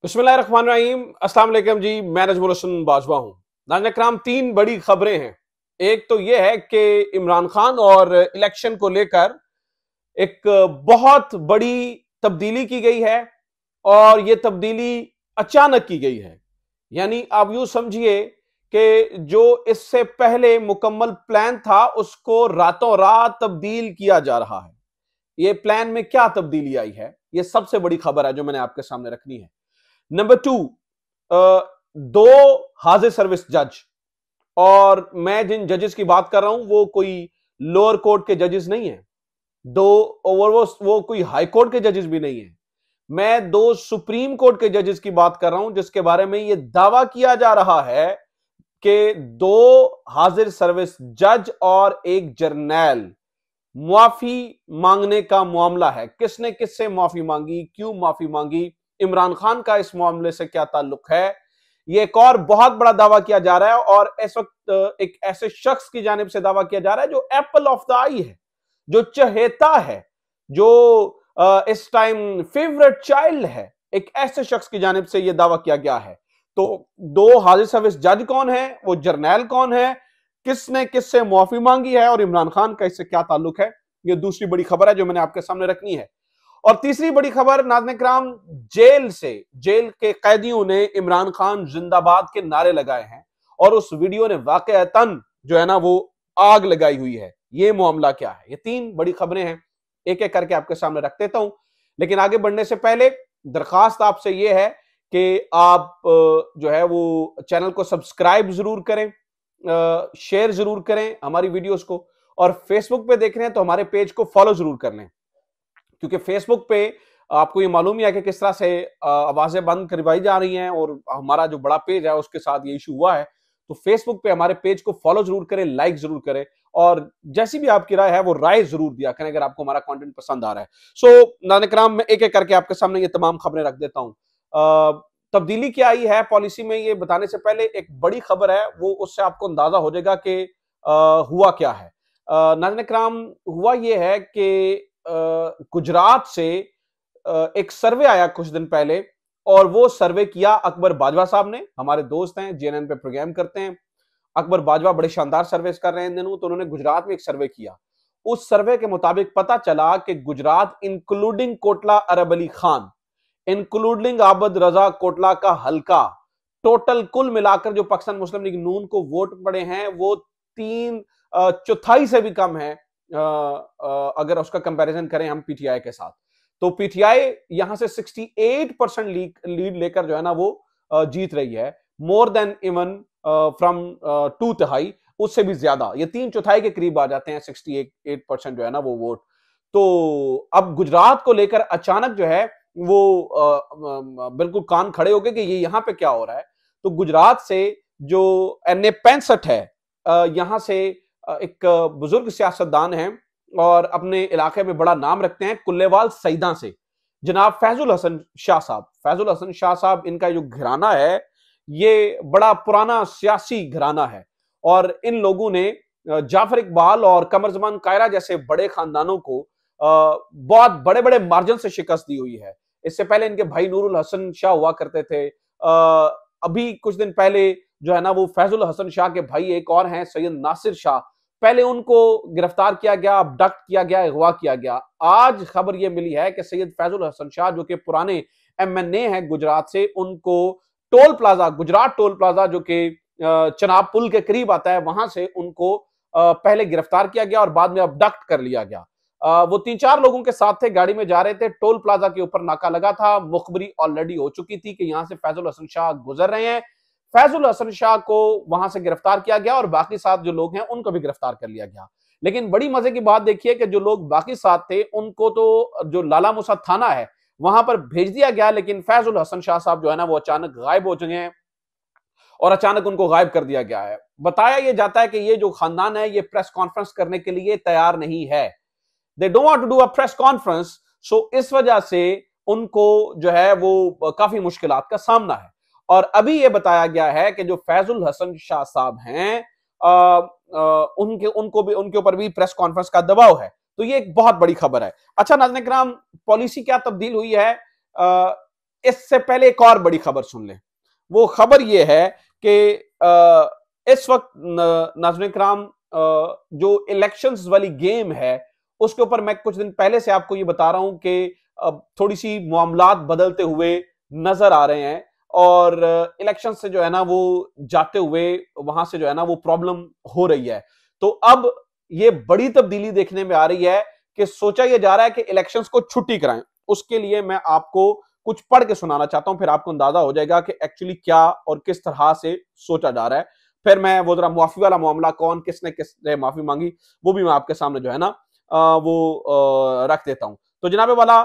बिस्मिल्लाहिर्रहमानिर्रहीम। अस्सलाम वालेकुम जी, मैं नजमुल हसन बाजवा हूं। नाज़रीन कराम, तीन बड़ी खबरें हैं। एक तो यह है कि इमरान खान और इलेक्शन को लेकर एक बहुत बड़ी तब्दीली की गई है और यह तब्दीली अचानक की गई है। यानी आप यूं समझिए कि जो इससे पहले मुकम्मल प्लान था उसको रातों रात तब्दील किया जा रहा है। यह प्लान में क्या तब्दीली आई है, यह सबसे बड़ी खबर है जो मैंने आपके सामने रखनी है। नंबर टू, दो हाजिर सर्विस जज, और मैं जिन जजेस की बात कर रहा हूं वो कोई लोअर कोर्ट के जजेस नहीं है, दो और वो कोई हाई कोर्ट के जजेस भी नहीं है। मैं दो सुप्रीम कोर्ट के जजेस की बात कर रहा हूं जिसके बारे में यह दावा किया जा रहा है कि दो हाजिर सर्विस जज और एक जर्नैल माफी मांगने का मामला है। किसने किससे माफी मांगी, क्यों माफी मांगी, इमरान खान का इस मामले से क्या ताल्लुक है, ये एक और बहुत बड़ा दावा किया जा रहा है। और इस वक्त एक ऐसे शख्स की जानिब से दावा किया जा रहा है जो एप्पल ऑफ द आई है, जो चहेता है, जो इस टाइम फेवरेट चाइल्ड है, एक ऐसे शख्स की जानिब से यह दावा किया गया है। तो दो हाजिर सर्विस जज कौन है, वो जर्नैल कौन है, किसने किससे माफी मांगी है और इमरान खान का इससे क्या ताल्लुक है, यह दूसरी बड़ी खबर है जो मैंने आपके सामने रखनी है। और तीसरी बड़ी खबर, नाज़रीन किराम, जेल के कैदियों ने इमरान खान जिंदाबाद के नारे लगाए हैं और उस वीडियो ने वाकईतन जो है ना वो आग लगाई हुई है। ये मामला क्या है? ये तीन बड़ी खबरें हैं, एक एक करके आपके सामने रख देता हूं। लेकिन आगे बढ़ने से पहले दरखास्त आपसे यह है कि आप जो है वो चैनल को सब्सक्राइब जरूर करें, शेयर जरूर करें हमारी वीडियोस को, और फेसबुक पे देख रहे हैं तो हमारे पेज को फॉलो जरूर कर लें, क्योंकि फेसबुक पे आपको ये मालूम ही है कि किस तरह से आवाजें बंद करवाई जा रही हैं और हमारा जो बड़ा पेज है उसके साथ ये इशू हुआ है। तो फेसबुक पे हमारे पेज को फॉलो जरूर करें, लाइक जरूर करें, और जैसी भी आपकी राय है वो राय जरूर दिया करें अगर आपको हमारा कंटेंट पसंद आ रहा है। सो नाज़रीन किराम, मैं एक एक करके आपके सामने ये तमाम खबरें रख देता हूं। तब्दीली क्या आई है पॉलिसी में, ये बताने से पहले एक बड़ी खबर है, वो उससे आपको अंदाजा हो जाएगा कि हुआ क्या है। नाज़रीन किराम, हुआ ये है कि गुजरात से एक सर्वे आया कुछ दिन पहले, और वो सर्वे किया अकबर बाजवा साहब ने, हमारे दोस्त हैं, जेएनएन पे प्रोग्राम करते हैं। अकबर बाजवा बड़े शानदार सर्वे कर रहे हैं इन दिनों, तो उन्होंने गुजरात में एक सर्वे किया। उस सर्वे के मुताबिक पता चला कि गुजरात इंक्लूडिंग कोटला अरब अली खान, इंक्लूडिंग आबद रजा कोटला का हल्का, टोटल कुल मिलाकर जो पाकिस्तान मुस्लिम लीग नून को वोट पड़े हैं वो तीन चौथाई से भी कम है अगर उसका कंपैरिजन करें हम पीटीआई के साथ। तो पीटीआई यहां से 68% लीड लेकर जो है ना वो जीत रही है, more than even from two तिहाई, उससे भी ज्यादा, ये तीन चौथाई के करीब आ जाते हैं 68% जो है ना वो वोट। तो अब गुजरात को लेकर अचानक जो है वो बिल्कुल कान खड़े हो गए कि ये यहां पे क्या हो रहा है। तो गुजरात से जो NA 65 है, यहां से एक बुजुर्ग सियासतदान हैं और अपने इलाके में बड़ा नाम रखते हैं, कुल्लेवाल सईदा से जनाब फैजुल हसन शाह साहब। फैजुल हसन शाह साहब, इनका जो घराना है ये बड़ा पुराना सियासी घराना है, और इन लोगों ने जाफर इकबाल और कमर जमान कायरा जैसे बड़े खानदानों को बहुत बड़े बड़े मार्जिन से शिकस्त दी हुई है। इससे पहले इनके भाई नूरुल हसन शाह हुआ करते थे। अभी कुछ दिन पहले जो है ना वो फैजुल हसन शाह के भाई एक और हैं, सैयद नासिर शाह, पहले उनको गिरफ्तार किया गया, अबडक्ट किया गया, अगवा किया गया। आज खबर यह मिली है कि सैयद फैजुल हसन शाह जो कि पुराने MNA हैं गुजरात से, उनको toll plaza, Gujarat toll plaza जो कि चनाब पुल के करीब आता है, वहां से उनको पहले गिरफ्तार किया गया और बाद में अबडक्ट कर लिया गया। वो 3-4 लोगों के साथ थे, गाड़ी में जा रहे थे, टोल प्लाजा के ऊपर नाका लगा था, मुखबरी ऑलरेडी हो चुकी थी कि यहां से फैजुल हसन शाह गुजर रहे हैं। फैजुल हसन शाह को वहां से गिरफ्तार किया गया और बाकी साथ जो लोग हैं उनको भी गिरफ्तार कर लिया गया। लेकिन बड़ी मजे की बात देखिए कि जो लोग बाकी साथ थे उनको तो जो लाला मुसा थाना है वहां पर भेज दिया गया, लेकिन फैजुल हसन शाह साहब जो है ना वो अचानक गायब हो चुके हैं और अचानक उनको गायब कर दिया गया है। बताया यह जाता है कि ये जो खानदान है ये प्रेस कॉन्फ्रेंस करने के लिए तैयार नहीं है, they don't want to do a press conference. So इस वजह से उनको जो है वो काफी मुश्किलात का सामना है। और अभी यह बताया गया है कि जो फैजुल हसन शाह साहब हैं उनके ऊपर भी प्रेस कॉन्फ्रेंस का दबाव है। तो ये एक बहुत बड़ी खबर है। अच्छा नाज़रीन किराम, पॉलिसी क्या तब्दील हुई है? इससे पहले एक और बड़ी खबर सुन लें। वो खबर ये है कि इस वक्त नाज़रीन इकराम जो इलेक्शंस वाली गेम है उसके ऊपर मैं कुछ दिन पहले से आपको ये बता रहा हूं कि अब थोड़ी सी मामलात बदलते हुए नजर आ रहे हैं और इलेक्शन से जो है ना वो जाते हुए वहां से जो है ना वो प्रॉब्लम हो रही है। तो अब ये बड़ी तब्दीली देखने में आ रही है कि सोचा यह जा रहा है कि इलेक्शंस को छुट्टी कराएं। उसके लिए मैं आपको कुछ पढ़ के सुनाना चाहता हूं, फिर आपको अंदाजा हो जाएगा कि एक्चुअली क्या और किस तरह से सोचा जा रहा है। फिर मैं वो जरा मुआफी वाला मामला कौन किसने माफी मांगी वो भी मैं आपके सामने जो है ना रख देता हूं। तो जनाब वाला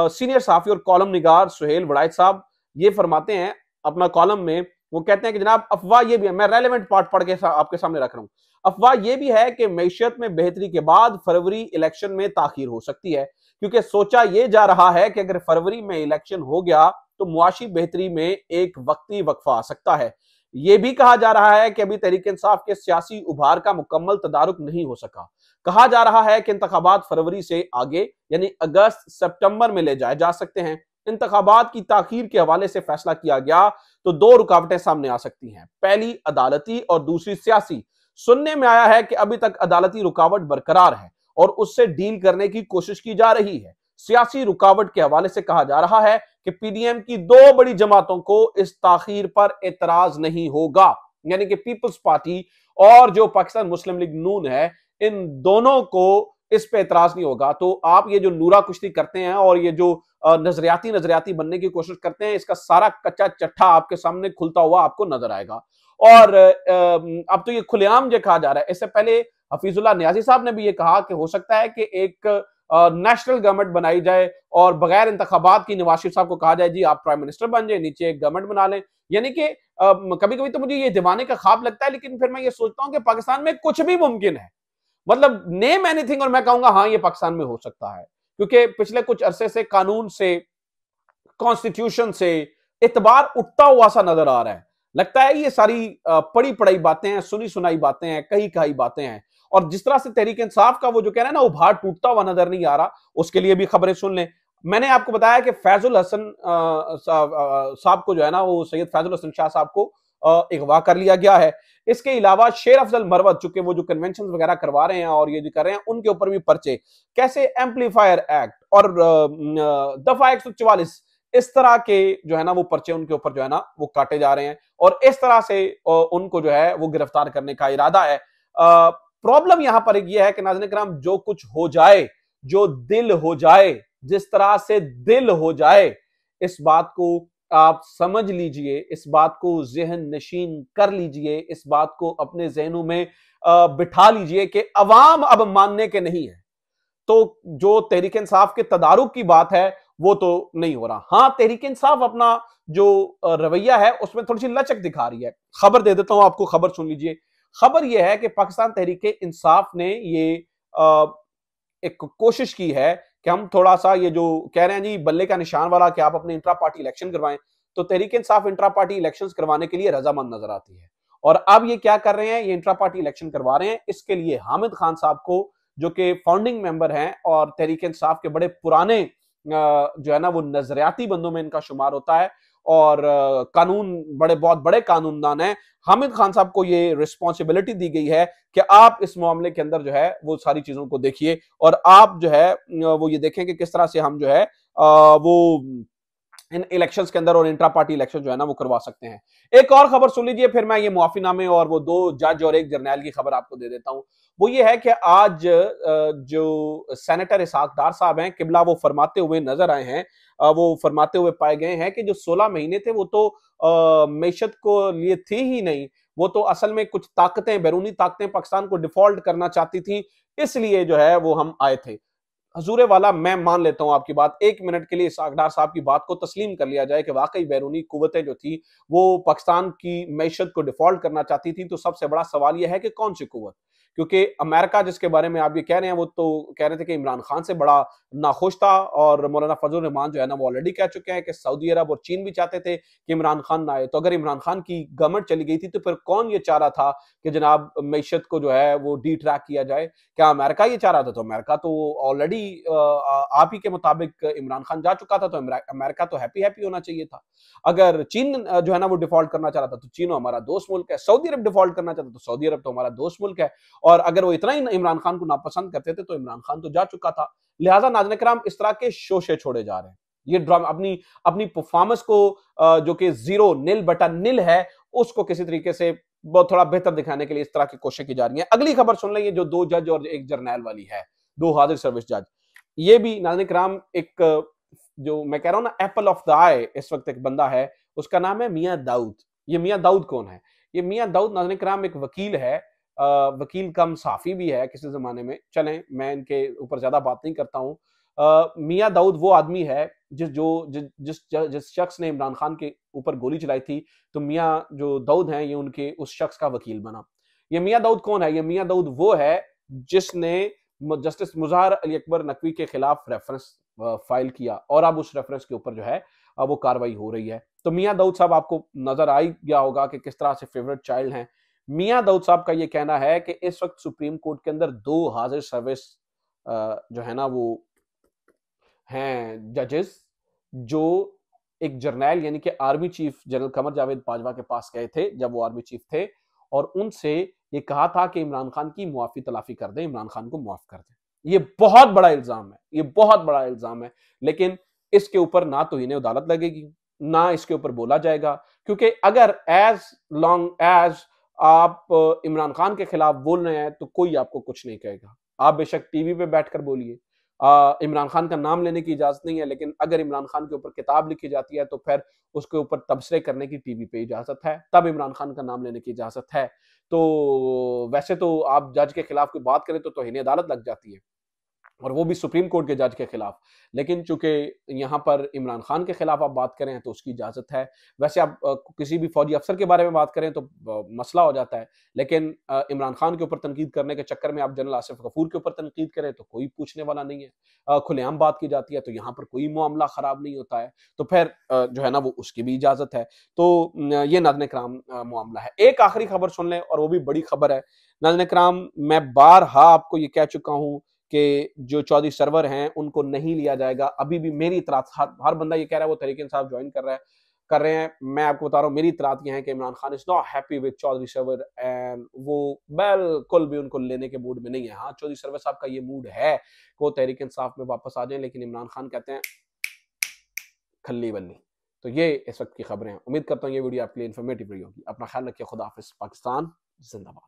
सीनियर साफी और कॉलम निगार सुहेल वड़ाइच साहब ये फरमाते हैं अपना कॉलम में, वो कहते हैं कि जनाब अफवाह ये भी है, मैं रेलेवेंट पार्ट पढ़ के आपके सामने रख रहा हूं। अफवाह ये भी है कि मैशियत में बेहतरी के बाद फरवरी इलेक्शन में ताखीर हो सकती है, क्योंकि सोचा यह जा रहा है कि अगर फरवरी में इलेक्शन हो गया तो मुआशी बेहतरी में एक वक्ती वक्फा आ सकता है। यह भी कहा जा रहा है कि अभी तहरीक इंसाफ के सियासी उभार का मुकम्मल तदारुक नहीं हो सका। कहा जा रहा है कि इंतखाबात फरवरी से आगे यानी अगस्त सितंबर में ले जाए जा सकते हैं। इंतखाबात की ताखीर के हवाले से फैसला किया गया तो दो रुकावटें सामने आ सकती हैं, पहली अदालती और दूसरी सियासी। सुनने में आया है कि अभी तक अदालती रुकावट बरकरार है और उससे डील करने की कोशिश की जा रही है। सियासी रुकावट के हवाले से कहा जा रहा है कि पीडीएम की दो बड़ी जमातों को इस ताखीर पर एतराज नहीं होगा, यानी कि पीपल्स पार्टी और जो पाकिस्तान मुस्लिम लीग नून है, इन दोनों को इस पे एतराज नहीं होगा। तो आप ये जो नूरा कुश्ती करते हैं और ये जो नजरियाती बनने की कोशिश करते हैं, इसका सारा कच्चा चट्ठा आपके सामने खुलता हुआ आपको नजर आएगा। और अब तो ये खुलेआम जो कहा जा रहा है, इससे पहले हफीजुल्लाह नियाजी साहब ने भी ये कहा कि हो सकता है कि एक नेशनल गवर्नमेंट बनाई जाए और बगैर इंतखाबात की नवाज शरीफ साहब को कहा जाए जी आप प्राइम मिनिस्टर बन जाए, नीचे एक गवर्नमेंट बना लें। यानी कि कभी कभी तो मुझे ये दीवाने का ख्वाब लगता है, लेकिन फिर मैं ये सोचता हूं कि पाकिस्तान में कुछ भी मुमकिन है। मतलब नेम एनीथिंग और मैं कहूंगा हाँ ये पाकिस्तान में हो सकता है, क्योंकि पिछले कुछ अरसे से कानून से, कॉन्स्टिट्यूशन से इतबार उठता हुआ सा नजर आ रहा है। लगता है ये सारी पढ़ी पढ़ाई बातें हैं, सुनी सुनाई बातें हैं, कही कही बातें हैं। और जिस तरह से तहरीक इंसाफ का वो जो कह रहे हैं ना उभार टूटता हुआ नजर नहीं आ रहा, उसके लिए भी खबरें सुन लें। मैंने आपको बताया कि फैजुल हसन साहब को जो है ना वो सैयद फैजुल हसन शाह साहब को अगवा कर लिया गया है। इसके अलावा शेर अफजल मरवत, चूंकि वो जो कन्वेंशन वगैरह करवा रहे हैं और ये जो कर रहे हैं, उनके ऊपर भी पर्चे, कैसे एम्पलीफायर एक्ट और दफा 144 इस तरह के जो है ना वो पर्चे उनके ऊपर जो है ना वो काटे जा रहे हैं और इस तरह से उनको जो है वो गिरफ्तार करने का इरादा है। प्रॉब्लम यहां पर यह है कि नाज़रीन किराम जो कुछ हो जाए, जो दिल हो जाए, जिस तरह से दिल हो जाए, इस बात को आप समझ लीजिए, इस बात को ज़हन नशीन कर लीजिए, इस बात को अपने जहनों में बिठा लीजिए कि अवाम अब मानने के नहीं है। तो जो तहरीक इंसाफ के तदारुक की बात है वो तो नहीं हो रहा। हाँ, तहरीक इंसाफ अपना जो रवैया है उसमें थोड़ी सी लचक दिखा रही है। खबर दे देता हूं आपको, खबर सुन लीजिए। खबर यह है कि पाकिस्तान तहरीक इंसाफ ने ये एक कोशिश की है कि हम थोड़ा सा ये जो कह रहे हैं जी बल्ले का निशान वाला कि आप अपने इंट्रा पार्टी इलेक्शन करवाएं, तो Tehreek Insaf intra party elections करवाने के लिए रजामंद नजर आती है। और अब ये क्या कर रहे हैं, ये इंट्रा पार्टी इलेक्शन करवा रहे हैं। इसके लिए हामिद खान साहब को, जो कि फाउंडिंग मेंबर हैं और तहरीक इंसाफ के बड़े पुराने जो है ना वो नजरियाती बंदों में इनका शुमार होता है और कानून बहुत बड़े कानूनदान हैं, हामिद खान साहब को ये रिस्पॉन्सिबिलिटी दी गई है कि आप इस मामले के अंदर जो है वो सारी चीजों को देखिए और आप जो है वो ये देखें कि किस तरह से हम जो है वो इन इलेक्शंस के अंदर और इंट्रा पार्टी इलेक्शन जो है ना वो करवा सकते हैं। एक और खबर सुन लीजिए, फिर मैं ये मुआफीनामे और वो दो जज और एक जर्नैल की खबर आपको दे देता हूं। वो ये है कि आज जो सेनेटर इसहाक डार साहब हैं किबला, वो फरमाते हुए नजर आए हैं, वो फरमाते हुए पाए गए हैं कि जो 16 महीने थे वो तो मैशत को लिए थी ही नहीं, वो तो असल में कुछ ताकतें, बैरूनी ताकतें पाकिस्तान को डिफॉल्ट करना चाहती थी, इसलिए जो है वो हम आए थे। हजूरे वाला, मैं मान लेता हूं आपकी बात, एक मिनट के लिए इसहाक डार साहब की बात को तस्लीम कर लिया जाए कि वाकई बैरूनी कुव्वतें जो थी वो पाकिस्तान की मैशत को डिफॉल्ट करना चाहती थी, तो सबसे बड़ा सवाल यह है कि कौन सी कुव्वत, क्योंकि अमेरिका जिसके बारे में आप ये कह रहे हैं वो तो कह रहे थे कि इमरान खान से बड़ा नाखुश था, और मौलाना फजल रहमान जो है ना वो ऑलरेडी कह चुके हैं कि सऊदी अरब और चीन भी चाहते थे कि इमरान खान ना आए। तो अगर इमरान खान की गवर्नमेंट चली गई थी तो फिर कौन ये चाह रहा था कि जनाब मीशत को जो है वो डी ट्रैक किया जाए? क्या अमेरिका ये चाह रहा था? तो अमेरिका तो ऑलरेडी आप ही के मुताबिक इमरान खान जा चुका था, तो अमेरिका तो हैप्पी हैप्पी होना चाहिए था। अगर चीन जो है ना वो डिफॉल्ट करना चाह रहा था तो चीन हमारा दोस्त मुल्क है, सऊदी अरब डिफॉल्ट करना चाहता तो सऊदी अरब तो हमारा दोस्त मुल्क है, और अगर वो इतना ही इमरान खान को नापसंद करते थे तो इमरान खान तो जा चुका था। लिहाजा नाज़रीन किराम इस तरह के शोशे छोड़े जा रहे हैं, ये ड्रामा अपनी अपनी परफॉर्मेंस को जो कि जीरो निल बटा निल है उसको किसी तरीके से बहुत थोड़ा बेहतर दिखाने के लिए इस तरह की कोशिश की जा रही है। अगली खबर सुन लें, ये जो 2 जज और एक जर्नैल वाली है, 2 हाजिर सर्विस जज, ये भी नाज़रीन किराम एक जो मैं कह रहा हूं ना एप्पल ऑफ द आई इस वक्त एक बंदा है, उसका नाम है मियां दाऊद। ये मियां दाऊद कौन है? ये मियां दाऊद नाज़रीन किराम एक वकील है, वकील कम साफी भी है किसी जमाने में। चलें मैं इनके ऊपर ज्यादा बात नहीं करता हूं। मियां दाऊद वो आदमी है जिस शख्स ने इमरान खान के ऊपर गोली चलाई थी, तो मियां जो दाऊद हैं ये उनके उस शख्स का वकील बना। ये मियां दाऊद कौन है? ये मियां दाऊद वो है जिसने जस्टिस मुज़ाहर अली अकबर नकवी के खिलाफ रेफरेंस फाइल किया, और अब उस रेफरेंस के ऊपर जो है वो कार्रवाई हो रही है। तो मियां दाऊद साहब आपको नजर आ ही गया होगा कि किस तरह से फेवरेट चाइल्ड हैं। मियां दाऊद साहब का ये कहना है कि इस वक्त सुप्रीम कोर्ट के अंदर 2 हाजिर सर्विस जो है ना वो हैं जजेस, जो एक जर्नैल यानी कि army chief general Qamar Javed Bajwa के पास गए थे जब वो आर्मी चीफ थे, और उनसे ये कहा था कि इमरान खान की मुआफी तलाफी कर दें, इमरान खान को मुआफ कर दें। ये बहुत बड़ा इल्जाम है, ये बहुत बड़ा इल्जाम है, लेकिन इसके ऊपर ना तो इन्हें अदालत लगेगी, ना इसके ऊपर बोला जाएगा, क्योंकि अगर एज लॉन्ग एज आप इमरान खान के खिलाफ बोल रहे हैं तो कोई आपको कुछ नहीं कहेगा। आप बेशक टीवी पे बैठकर बोलिए, इमरान खान का नाम लेने की इजाजत नहीं है, लेकिन अगर इमरान खान के ऊपर किताब लिखी जाती है तो फिर उसके ऊपर तबसरे करने की टीवी पे इजाजत है, तब इमरान खान का नाम लेने की इजाजत है। तो वैसे तो आप जज के खिलाफ कोई बात करें तो तौहीन अदालत लग जाती है, और वो भी सुप्रीम कोर्ट के जज के खिलाफ। लेकिन चूंकि यहाँ पर इमरान खान के खिलाफ आप बात करें तो उसकी इजाजत है। वैसे आप किसी भी फौजी अफसर के बारे में बात करें तो मसला हो जाता है, लेकिन इमरान खान के ऊपर तनकीद करने के चक्कर में आप जनरल आसिफ गफूर के ऊपर तनकीद करें तो कोई पूछने वाला नहीं है। खुलेआम बात की जाती है तो यहाँ पर कोई मामला खराब नहीं होता है, तो फिर जो है ना वो उसकी भी इजाजत है। तो ये नाज़रीन किराम मामला है। एक आखिरी खबर सुन लें और वो भी बड़ी खबर है। नाज़रीन किराम मैं बारहा आपको ये कह चुका हूँ कि जो चौधरी सरवर हैं उनको नहीं लिया जाएगा। अभी भी मेरी इतरात, हर बंदा ये कह रहा है वो तहरीक इंसाफ ज्वाइन कर रहे हैं। मैं आपको बता रहा हूँ मेरी इतरात ये है कि Imran Khan is not happy with Chaudhry Sarwar, and वो बिल्कुल भी उनको लेने के मूड में नहीं है। हाँ, चौधरी सरवर साहब का ये मूड है कि वो तहरीक इंसाफ में वापस आ जाए, लेकिन इमरान खान कहते हैं खल्ली बल्ली। तो ये इस वक्त की खबरें हैं। उम्मीद करता हूँ ये वीडियो आपके लिए इन्फॉर्मेटिव रही होगी। अपना ख्याल रखिए। खुदा हाफिज। पाकिस्तान जिंदाबाद।